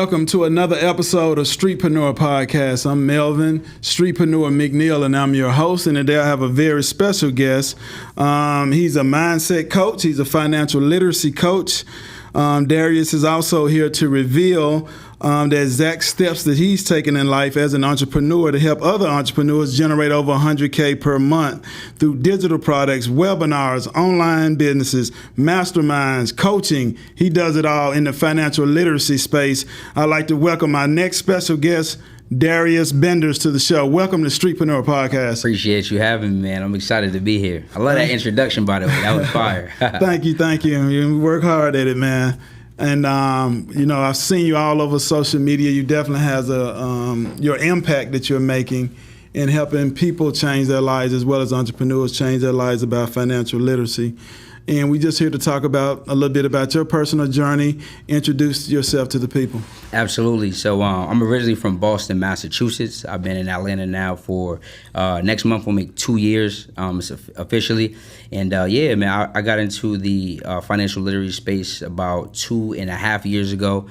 Welcome to another episode of Streetpreneur Podcast. I'm Melvin, Streetpreneur McNeil, and I'm your host. And today I have a very special guest. He's a mindset coach. He's a financial literacy coach. Darius is also here to reveal the exact steps that he's taken in life as an entrepreneur to help other entrepreneurs generate over $100K per month through digital products, webinars, online businesses, masterminds, coaching. He does it all in the financial literacy space. I'd like to welcome my next special guest, Darius Benders, to the show. Welcome to Streetpreneur Podcast. Appreciate you having me, man. I'm excited to be here. I love that introduction, by the way. That was fire. Thank you. You work hard at it, man. And I've seen you all over social media. You definitely has your impact that you're making in helping people change their lives, as well as entrepreneurs change their lives about financial literacy. And we're just here to talk about a little bit about your personal journey. Introduce yourself to the people. Absolutely. So I'm originally from Boston, Massachusetts. I've been in Atlanta now for next month will make 2 years officially. And man, I got into the financial literacy space about 2.5 years ago.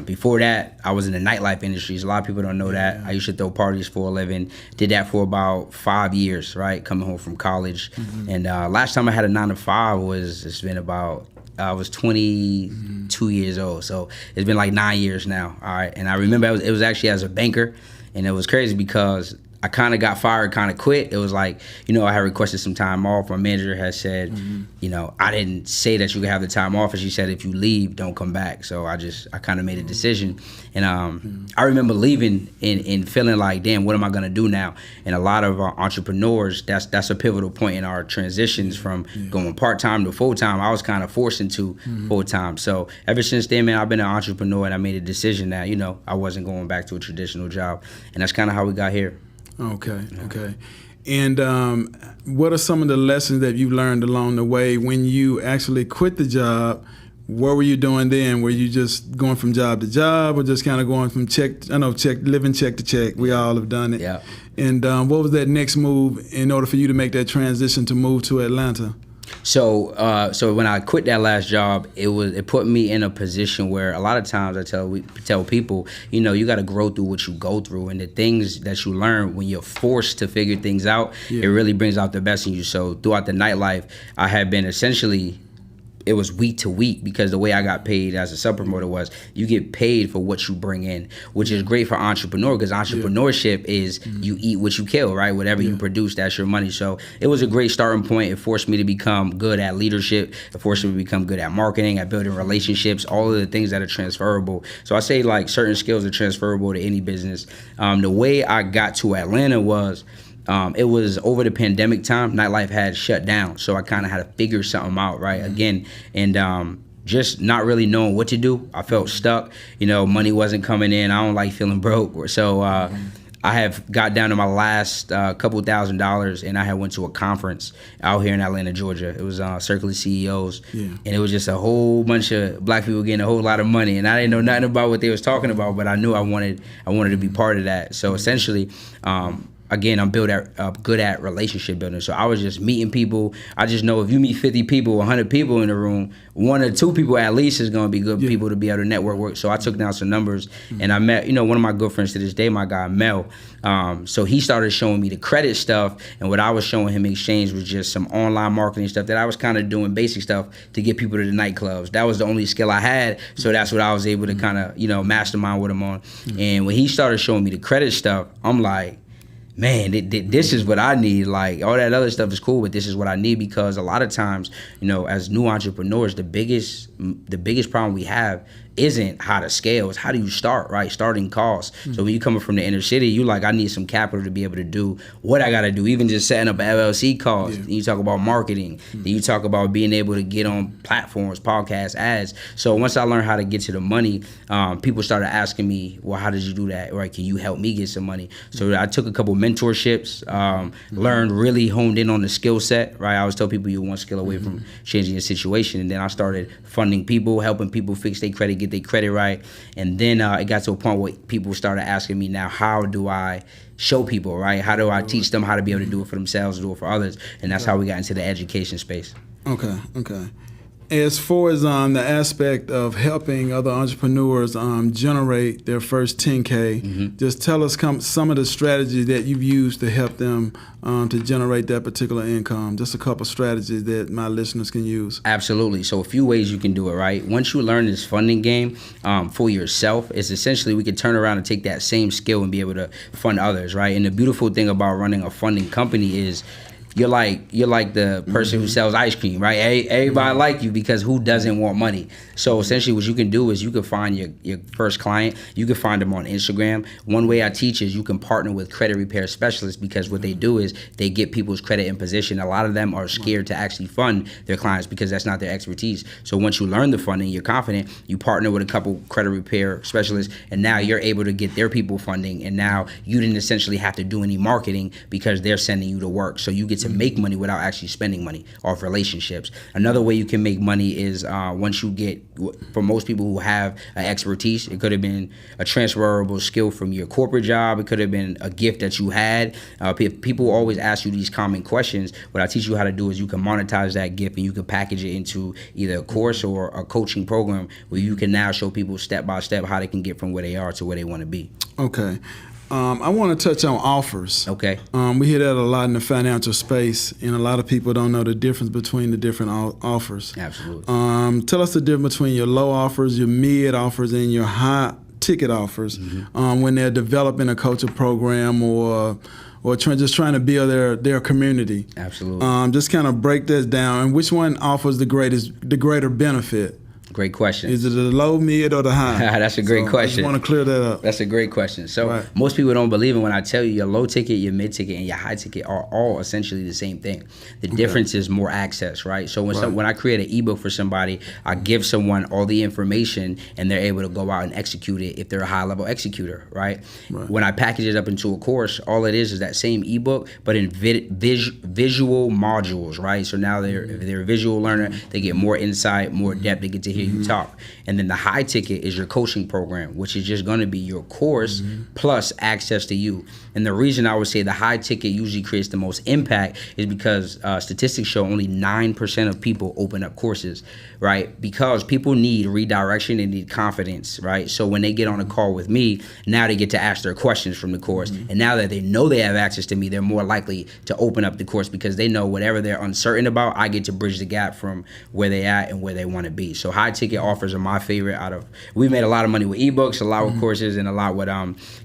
Before that, I was in the nightlife industry. A lot of people don't know that. I used to throw parties for a living. Did that for about 5 years, right? Coming home from college. Mm-hmm. And last time I had a 9-to-5 I was 22 years old, so it's been like 9 years now. All right, and I remember it was actually as a banker, and it was crazy because I kind of got fired, kind of quit. It was like, I had requested some time off. My manager had said, I didn't say that you could have the time off, and she said, if you leave, don't come back. So I kind of made a decision. And I remember leaving and feeling like, damn, what am I going to do now? And a lot of our entrepreneurs, that's a pivotal point in our transitions from going part-time to full-time. I was kind of forced into full-time. So ever since then, man, I've been an entrepreneur, and I made a decision that, I wasn't going back to a traditional job. And that's kind of how we got here. Okay. And what are some of the lessons that you learned along the way when you actually quit the job? What were you doing then? Were you just going from job to job, or just kind of going from living check to check? We all have done it. Yeah. And what was that next move in order for you to make that transition to move to Atlanta? So when I quit that last job, it put me in a position where a lot of times I tell people, you got to grow through what you go through, and the things that you learn when you're forced to figure things out, it really brings out the best in you. So throughout the nightlife, I had been essentially, it was week to week, because the way I got paid as a sub promoter was you get paid for what you bring in, which is great for entrepreneur, because entrepreneurship is you eat what you kill, right? Whatever you produce, that's your money. So it was a great starting point. It forced me to become good at leadership. It forced me to become good at marketing, at building relationships, all of the things that are transferable. So I say like certain skills are transferable to any business. The way I got to Atlanta was, it was over the pandemic time. Nightlife had shut down, so I kind of had to figure something out, right? Again, and just not really knowing what to do. I felt stuck. Money wasn't coming in. I don't like feeling broke. So I have got down to my last couple $1,000s, and I had went to a conference out here in Atlanta, Georgia. It was Circle of CEOs, and it was just a whole bunch of black people getting a whole lot of money, and I didn't know nothing about what they was talking about, but I knew I wanted to be part of that. So essentially, again, I'm good at relationship building. So I was just meeting people. I just know if you meet 50 people, 100 people in the room, 1 or 2 people at least is going to be good people to be able to network work. So I took down some numbers, and I met, one of my good friends to this day, my guy Mel. So he started showing me the credit stuff, and what I was showing him in exchange was just some online marketing stuff that I was kind of doing basic stuff to get people to the nightclubs. That was the only skill I had, so that's what I was able to kind of, mastermind with him on. And when he started showing me the credit stuff, I'm like, man, this is what I need. Like, all that other stuff is cool, but this is what I need, because a lot of times, as new entrepreneurs, the biggest problem we have isn't how to scale, it's how do you start, right? Starting costs. So when you coming from the inner city, you like, I need some capital to be able to do what I got to do, even just setting up an LLC costs. Then you talk about marketing. Then you talk about being able to get on platforms, podcasts, ads. So once I learned how to get to the money, people started asking me, well, how did you do that? Right? Can you help me get some money? So I took a couple mentorships, learned, really honed in on the skill set, right? I always tell people you're one skill away from changing your situation. And then I started funding people, helping people fix their credit, get their credit right. And then it got to a point where people started asking me, now, how do I show people, right? How do I teach them how to be able to do it for themselves, do it for others? And that's how we got into the education space. Okay. As far as the aspect of helping other entrepreneurs generate their first 10K, just tell us some of the strategies that you've used to help them to generate that particular income. Just a couple strategies that my listeners can use. Absolutely. So a few ways you can do it, right? Once you learn this funding game for yourself, it's essentially we can turn around and take that same skill and be able to fund others, right? And the beautiful thing about running a funding company is you're like the person who sells ice cream, right? Everybody like you because who doesn't want money? So essentially what you can do is you can find your first client. You can find them on Instagram. One way I teach is you can partner with credit repair specialists because what they do is they get people's credit in position. A lot of them are scared to actually fund their clients because that's not their expertise. So once you learn the funding, you're confident, you partner with a couple credit repair specialists, and now you're able to get their people funding, and now you didn't essentially have to do any marketing because they're sending you to work. So you get to make money without actually spending money off relationships. Another way you can make money is once you get, for most people who have an expertise, it could have been a transferable skill from your corporate job. It could have been a gift that you had. People always ask you these common questions. What I teach you how to do is you can monetize that gift and you can package it into either a course or a coaching program where you can now show people step by step how they can get from where they are to where they want to be. Okay. I want to touch on offers. Okay. We hear that a lot in the financial space, and a lot of people don't know the difference between the different offers. Absolutely. Tell us the difference between your low offers, your mid offers, and your high ticket offers when they're developing a coaching program or just trying to build their community. Absolutely. Just kind of break this down, and which one offers the greater benefit? Great question. Is it the low, mid, or the high? That's a great question. I just want to clear that up. That's a great question. So most people don't believe it when I tell you your low ticket, your mid ticket, and your high ticket are all essentially the same thing. The difference is more access, right? So when I create an ebook for somebody, I give someone all the information and they're able to go out and execute it if they're a high level executor, right? When I package it up into a course, all it is that same ebook, but in visual modules, right? So now if they're a visual learner, they get more insight, more depth, they get to hear you talk. And then the high ticket is your coaching program, which is just going to be your course plus access to you. And the reason I would say the high ticket usually creates the most impact is because statistics show only 9% of people open up courses, right? Because people need redirection and need confidence, right? So when they get on a call with me, now they get to ask their questions from the course. And now that they know they have access to me, they're more likely to open up the course because they know whatever they're uncertain about, I get to bridge the gap from where they at and where they want to be. So high ticket offers are my favorite we've made a lot of money with ebooks, a lot with courses, and a lot with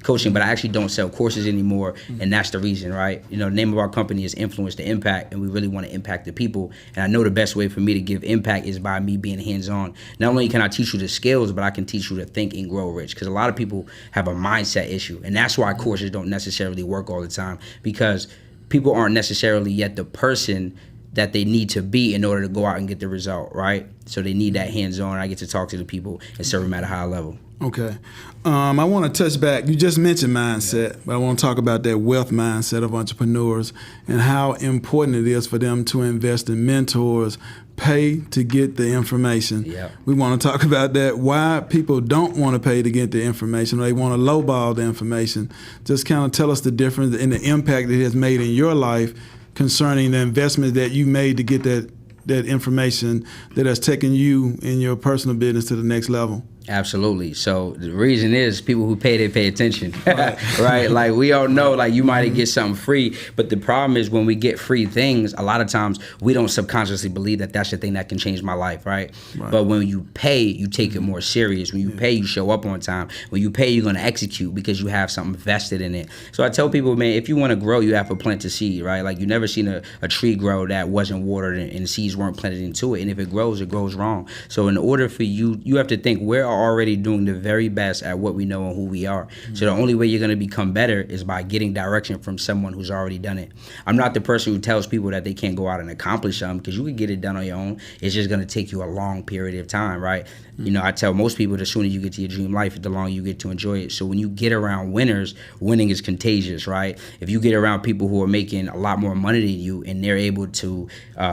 coaching, but I actually don't sell courses anymore, and that's the reason, right? You know, the name of our company is Influence to Impact, and we really want to impact the people, and I know the best way for me to give impact is by me being hands-on. Not only can I teach you the skills, but I can teach you to think and grow rich, because a lot of people have a mindset issue, and that's why courses don't necessarily work all the time, because people aren't necessarily yet the person that they need to be in order to go out and get the result, right? So they need that hands-on. I get to talk to the people and serve them at a high level. Okay. I want to touch back. You just mentioned mindset, but I want to talk about that wealth mindset of entrepreneurs and how important it is for them to invest in mentors, pay to get the information. We want to talk about that, why people don't want to pay to get the information, or they want to lowball the information. Just kind of tell us the difference and the impact it has made in your life concerning the investment that you made to get that information that has taken you in your personal business to the next level. Absolutely. So the reason is people who pay, they pay attention, right? Like we all know, like you might get something free, but the problem is when we get free things, a lot of times we don't subconsciously believe that that's the thing that can change my life, right? But when you pay, you take it more serious. When you pay, you show up on time. When you pay, you're going to execute because you have something vested in it. So I tell people, man, if you want to grow, you have to plant a seed, right? Like you never seen a tree grow that wasn't watered and seeds weren't planted into it. And if it grows wrong. So in order for you have to think, where are already doing the very best at what we know and who we are. So the only way you're going to become better is by getting direction from someone who's already done it. I'm not the person who tells people that they can't go out and accomplish something, because you can get it done on your own. It's just going to take you a long period of time, right? You know, I tell most people the sooner you get to your dream life, the longer you get to enjoy it. So when you get around winners, winning is contagious, right? If you get around people who are making a lot more money than you and they're able to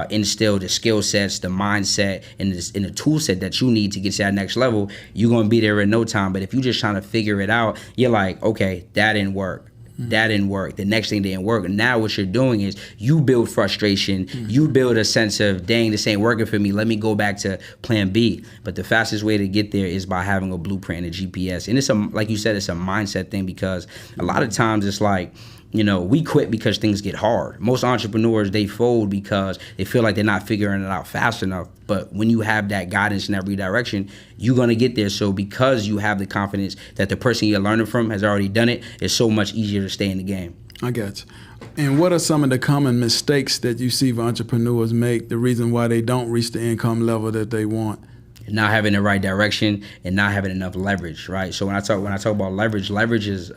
instill the skill sets, the mindset, and the tool set that you need to get to that next level, you're going to be there in no time. But if you're just trying to figure it out, you're like, okay, that didn't work. That didn't work. The next thing didn't work. Now what you're doing is you build frustration. You build a sense of, dang, this ain't working for me. Let me go back to plan B. But the fastest way to get there is by having a blueprint and a GPS. And it's like you said, it's a mindset thing, because a lot of times it's like, we quit because things get hard. Most entrepreneurs, they fold because they feel like they're not figuring it out fast enough. But when you have that guidance in every direction, you're going to get there. So because you have the confidence that the person you're learning from has already done it, it's so much easier to stay in the game. I got you. And what are some of the common mistakes that you see entrepreneurs make, the reason why they don't reach the income level that they want? Not having the right direction and not having enough leverage, right? So when I talk about leverage is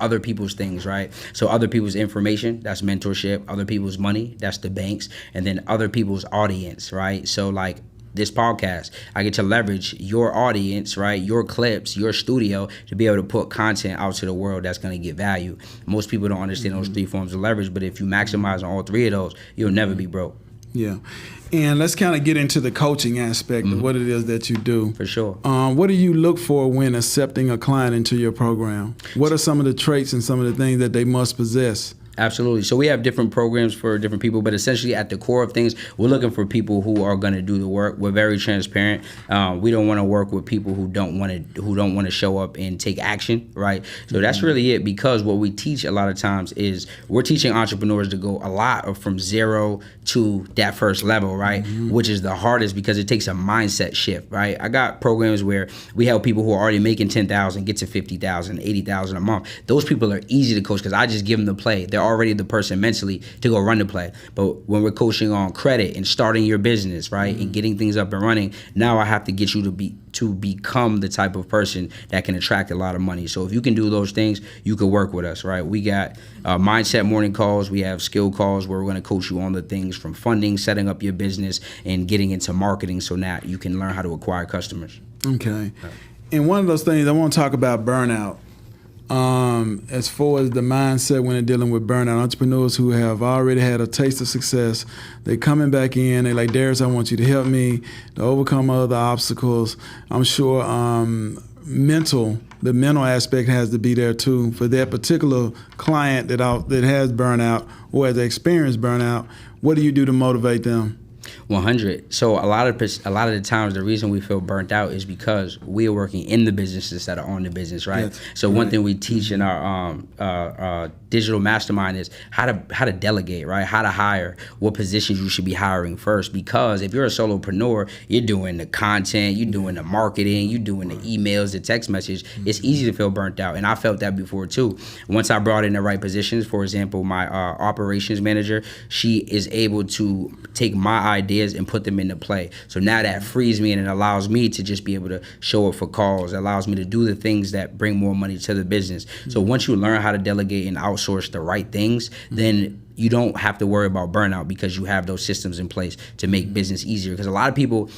other people's things, right? So other people's information, that's mentorship. Other people's money, that's the banks. And then other people's audience, right? So like this podcast, I get to leverage your audience, right? Your clips, your studio, to be able to put content out to the world that's going to get value. Most people don't understand those three forms of leverage, but if you maximize on all three of those, you'll never be broke. Yeah. And let's kind of get into the coaching aspect of what it is that you do. For sure. What do you look for when accepting a client into your program? What are some of the traits and some of the things that they must possess? Absolutely. So we have different programs for different people, but essentially at the core of things, we're looking for people who are going to do the work. We're very transparent. We don't want to work with people who don't want to show up and take action, right? So that's really it, because what we teach a lot of times is we're teaching entrepreneurs to go a lot from zero to that first level, right? Which is the hardest, because it takes a mindset shift, right? I got programs where we help people who are already making $10,000 get to $50,000, $80,000 a month. Those people are easy to coach because I just give them the play. They're already the person mentally to go run the play. But when we're coaching on credit and starting your business, right, and getting things up and running, now I have to get you to become the type of person that can attract a lot of money. So if you can do those things, you can work with us, right? We got mindset morning calls. We have skill calls where we're going to coach you on the things from funding, setting up your business, and getting into marketing, so now you can learn how to acquire customers. Okay. And one of those things, I want to talk about burnout. As far as the mindset when they're dealing with burnout, entrepreneurs who have already had a taste of success, they're coming back in, they're like, Darius, I want you to help me to overcome other obstacles. I'm sure the mental aspect has to be there too for that particular client that has burnout or has experienced burnout. What do you do to motivate them? 100. So a lot of the times, the reason we feel burnt out is because we are working in the business instead of on the business, right? Yes. So one thing we teach in our digital mastermind is how to delegate, right? How to hire, what positions you should be hiring first. Because if you're a solopreneur, you're doing the content, you're doing the marketing, you're doing the emails, the text message. It's easy to feel burnt out, and I felt that before too. Once I brought in the right positions, for example, my operations manager, she is able to take my ideas and put them into play. So now that frees me and it allows me to just be able to show up for calls. It allows me to do the things that bring more money to the business. So once you learn how to delegate and outsource the right things, then you don't have to worry about burnout because you have those systems in place to make business easier. Because a lot of people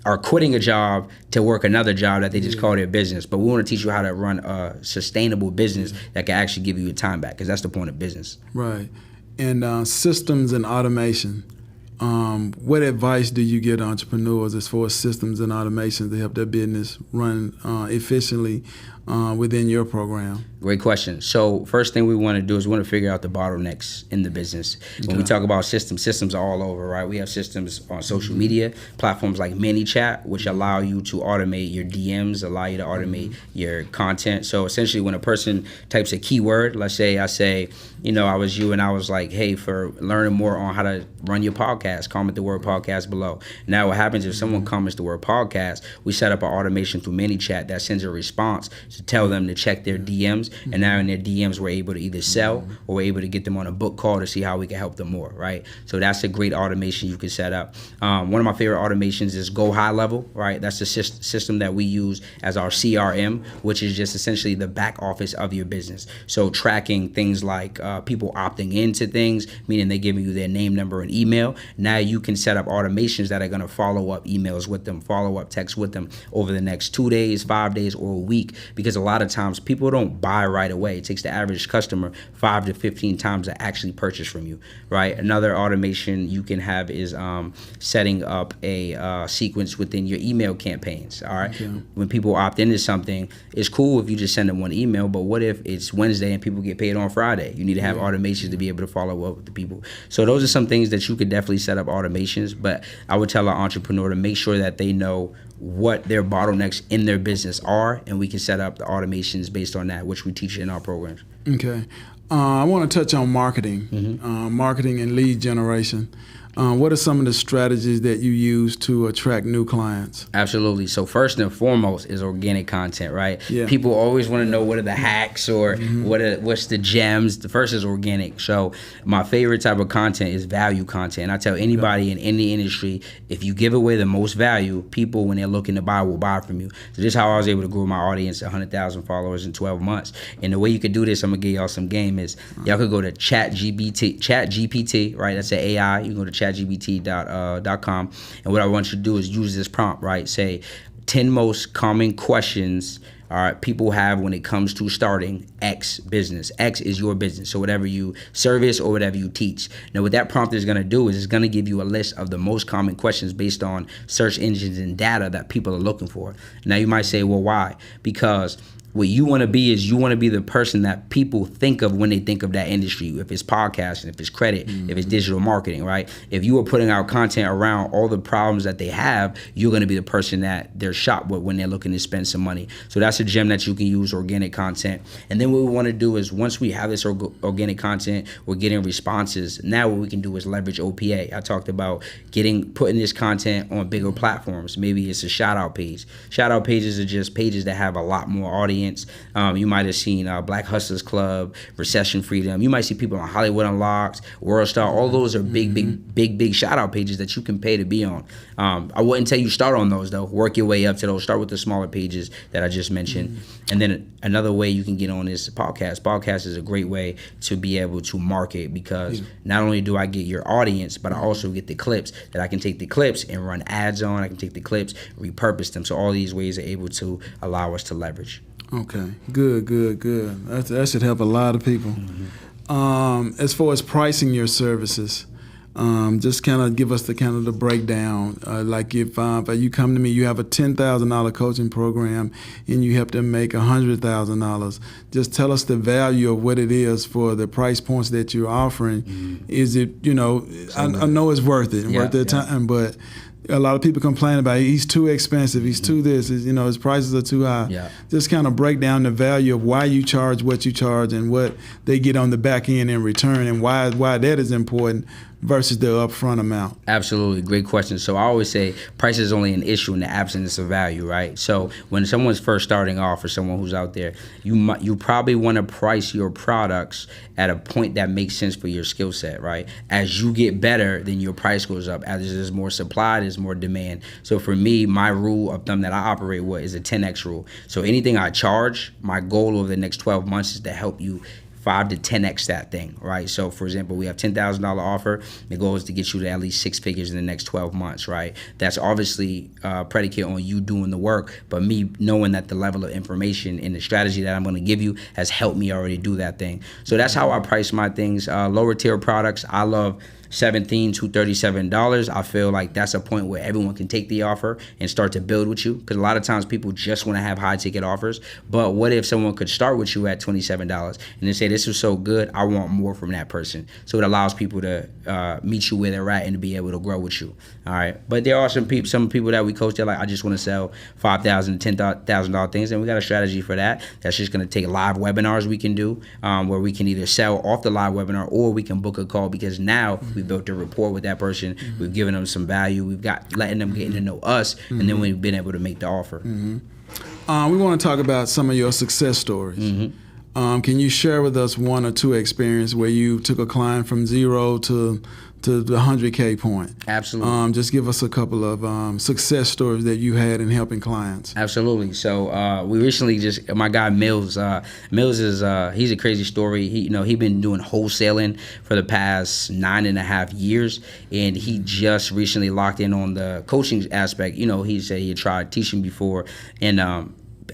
are quitting a job to work another job that they just call their business. But we want to teach you how to run a sustainable business that can actually give you your time back, because that's the point of business. Right. And systems and automation. What advice do you give to entrepreneurs as far as systems and automation to help their business run efficiently within your program? Great question. So first thing we want to do is we want to figure out the bottlenecks in the business. When we talk about systems are all over, right? We have systems on social media, platforms like ManyChat, which allow you to automate your DMs, allow you to automate your content. So essentially when a person types a keyword, let's say I say, I was you and I was like, hey, for learning more on how to run your podcast, comment the word podcast below. Now what happens if someone comments the word podcast, we set up an automation through ManyChat that sends a response to tell them to check their DMs. And now in their DMs, we're able to either sell or we're able to get them on a book call to see how we can help them more, right? So that's a great automation you can set up. One of my favorite automations is Go High Level, right? That's the system that we use as our CRM, which is just essentially the back office of your business. So tracking things like people opting into things, meaning they're giving you their name, number, and email. Now you can set up automations that are going to follow up emails with them, follow up texts with them over the next 2 days, 5 days, or a week. Because because a lot of times people don't buy right away. It takes the average customer 5 to 15 times to actually purchase from you, right? Another automation you can have is setting up a sequence within your email campaigns, all right? Okay. When people opt into something, it's cool if you just send them one email, but what if it's Wednesday and people get paid on Friday? You need to have automations to be able to follow up with the people. So those are some things that you could definitely set up automations, but I would tell an entrepreneur to make sure that they know what their bottlenecks in their business are, and we can set up the automations based on that, which we teach in our programs. Okay. I want to touch on marketing, marketing and lead generation. What are some of the strategies that you use to attract new clients? Absolutely. So first and foremost is organic content, right? Yeah. People always want to know what are the hacks or what's the gems. The first is organic. So my favorite type of content is value content. I tell anybody in any industry, if you give away the most value, people, when they're looking to buy, will buy from you. So this is how I was able to grow my audience to 100,000 followers in 12 months. And the way you could do this, I'm going to give y'all some game, is y'all could go to ChatGPT, right? That's an AI. You can go to ChatGPT.com, and what I want you to do is use this prompt, right? Say 10 most common questions people have when it comes to starting X business. X is your business, so whatever you service or whatever you teach. Now what that prompt is going to do is it's going to give you a list of the most common questions based on search engines and data that people are looking for. Now you might say, well, why? Because what you want to be is you want to be the person that people think of when they think of that industry. If it's podcasting, if it's credit, if it's digital marketing, right? If you are putting out content around all the problems that they have, you're going to be the person that they're shopped with when they're looking to spend some money. So that's a gem that you can use, organic content. And then what we want to do is once we have this organic content, we're getting responses. Now what we can do is leverage OPA. I talked about putting this content on bigger platforms. Maybe it's a shout out page. Shout out pages are just pages that have a lot more audience. You might have seen Black Hustlers Club, Recession Freedom. You might see people on Hollywood Unlocked, World Star. All those are big shout out pages that you can pay to be on. I wouldn't tell you start on those though. Work your way up to those. Start with the smaller pages that I just mentioned. And then another way you can get on is podcast. Podcast is a great way to be able to market, because not only do I get your audience, but I also get the clips that I can take the clips and run ads on. I can take the clips, repurpose them. So all these ways are able to allow us to leverage. Okay, good. That should help a lot of people. As far as pricing your services, just kind of give us the breakdown. Like if you come to me, you have a $10,000 coaching program, and you help them make $100,000. Just tell us the value of what it is for the price points that you're offering. Is it, I know it's worth it, worth their time, but a lot of people complain about he's too expensive, he's too this, his prices are too high. Yeah. Just kind of break down the value of why you charge what you charge and what they get on the back end in return, and why that is important versus the upfront amount. Absolutely. Great question. So I always say price is only an issue in the absence of value, right? So when someone's first starting off, or someone who's out there, you probably want to price your products at a point that makes sense for your skill set, right? As you get better, then your price goes up. As there's more supply, there's more demand. So for me, my rule of thumb that I operate with is a 10x rule. So anything I charge, my goal over the next 12 months is to help you 5 to 10x that thing, right? So for example, we have $10,000 offer. The goal is to get you to at least 6 figures in the next 12 months, right? That's obviously predicate on you doing the work, but me knowing that the level of information and the strategy that I'm going to give you has helped me already do that thing. So that's how I price my things. Lower tier products, I love $17 to $37. I feel like that's a point where everyone can take the offer and start to build with you, because a lot of times people just want to have high ticket offers. But what if someone could start with you at $27 and then say, this is so good, I want more from that person? So it allows people to meet you where they're at and to be able to grow with you. All right. But there are some people that we coach that like, I just want to sell $5,000 to $10,000 things, and we got a strategy for that. That's just going to take live webinars we can do, where we can either sell off the live webinar, or we can book a call, because now we built a rapport with that person. We've given them some value. We've got letting them get to know us, and then we've been able to make the offer. We want to talk about some of your success stories. Can you share with us one or two experiences where you took a client from zero to the 100K point? Absolutely. Just give us a couple of success stories that you had in helping clients. Absolutely. So we recently my guy Mills is he's a crazy story. He been doing wholesaling for the past 9.5 years, and he just recently locked in on the coaching aspect. He said he had tried teaching before, and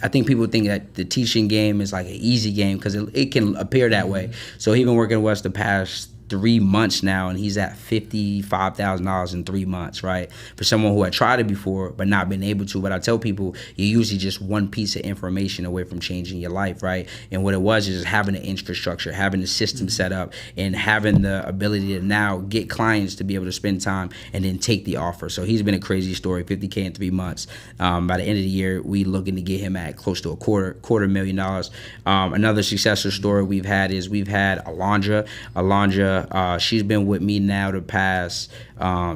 I think people think that the teaching game is like an easy game because it can appear that way. So he's been working with us the past 3 months now, and he's at $55,000 in 3 months, right? For someone who had tried it before but not been able to. But I tell people, you're usually just one piece of information away from changing your life, right? And what it was is having the infrastructure, having the system set up, and having the ability to now get clients to be able to spend time and then take the offer. So he's been a crazy story, $50K in 3 months. By the end of the year, we looking to get him at close to a quarter $250,000. Another successful story we've had Alondra. She's been with me now the past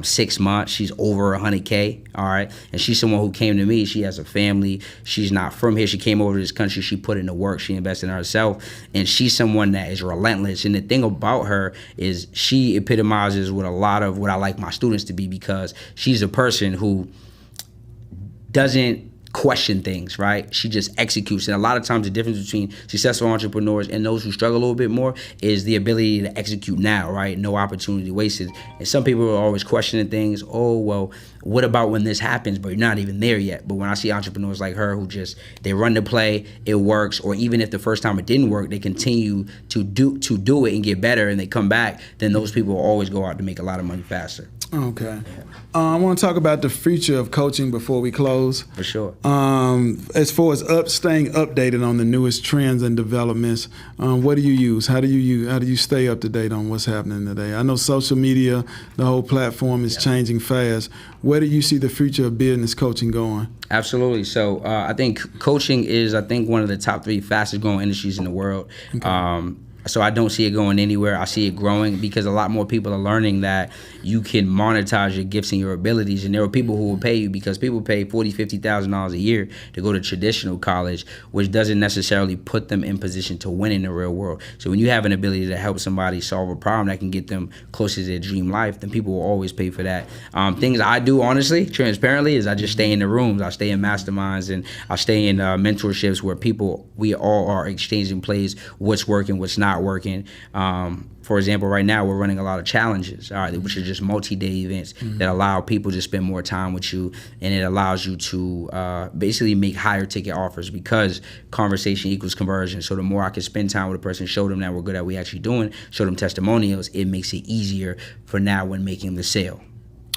6 months. She's over 100K, all right? And she's someone who came to me. She has a family. She's not from here. She came over to this country. She put in the work. She invested in herself. And she's someone that is relentless. And the thing about her is she epitomizes with a lot of what I like my students to be, because she's a person who doesn't question things, right? She just executes. And a lot of times the difference between successful entrepreneurs and those who struggle a little bit more is the ability to execute now, right? No opportunity wasted. And some people are always questioning things. Oh, well, what about when this happens? But you're not even there yet. But when I see entrepreneurs like her who just, they run the play, it works, or even if the first time it didn't work, they continue to do it and get better and they come back, then those people will always go out to make a lot of money faster. Okay. I want to talk about the future of coaching before we close. For sure. As far as staying updated on the newest trends and developments, what do you use? How do you stay up to date on what's happening today? I know social media, the whole platform is changing fast. Where do you see the future of business coaching going? Absolutely. So I think coaching is, one of the top 3 fastest growing industries in the world. Okay. So I don't see it going anywhere. I see it growing because a lot more people are learning that you can monetize your gifts and your abilities. And there are people who will pay you, because people pay $40,000, $50,000 a year to go to traditional college, which doesn't necessarily put them in position to win in the real world. So when you have an ability to help somebody solve a problem that can get them closer to their dream life, then people will always pay for that. Things I do, honestly, transparently, is I just stay in the rooms. I stay in masterminds, and I stay in mentorships where we all are exchanging plays, what's working, what's not working. For example, right now we're running a lot of challenges, all right, which are just multi-day events that allow people to spend more time with you, and it allows you to basically make higher ticket offers, because conversation equals conversion. So the more I can spend time with a person, show them that we're good at what we actually doing, show them testimonials, it makes it easier for now when making the sale.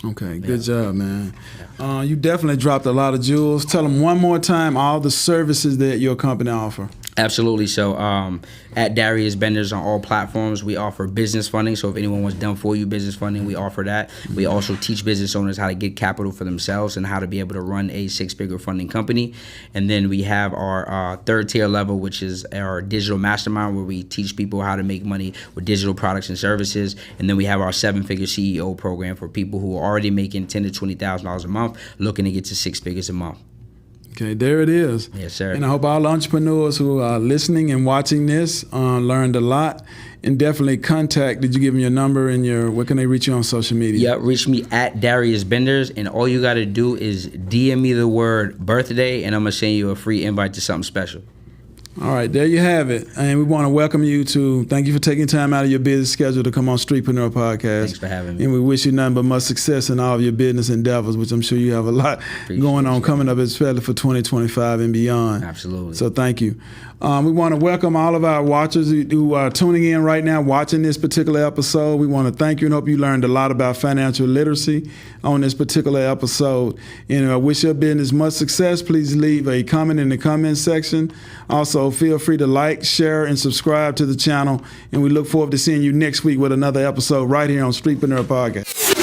Okay, good job, man. You definitely dropped a lot of jewels. Tell them one more time all the services that your company offer. Absolutely. So at Darius Benders on all platforms, we offer business funding. So if anyone wants done for you business funding, we offer that. We also teach business owners how to get capital for themselves and how to be able to run a 6-figure funding company. And then we have our third tier level, which is our digital mastermind, where we teach people how to make money with digital products and services. And then we have our 7-figure CEO program for people who are already making $10,000 to $20,000 a month, looking to get to 6 figures a month. Okay, there it is. Yes, sir. And I hope all entrepreneurs who are listening and watching this learned a lot. And definitely did you give them your number and where can they reach you on social media? Yeah, reach me at Darius Benders, and all you got to do is DM me the word birthday, and I'm going to send you a free invite to something special. All right, there you have it. And we want to welcome you thank you for taking time out of your busy schedule to come on Streetpreneur Podcast. Thanks for having me. And we wish you nothing but much success in all of your business endeavors, which I'm sure you have a lot going on coming up, especially for 2025 and beyond. Absolutely. So thank you. We want to welcome all of our watchers who are tuning in right now, watching this particular episode. We want to thank you and hope you learned a lot about financial literacy on this particular episode. And I wish your business much success. Please leave a comment in the comment section. Also, feel free to like, share, and subscribe to the channel. And we look forward to seeing you next week with another episode right here on Streetpreneur Podcast.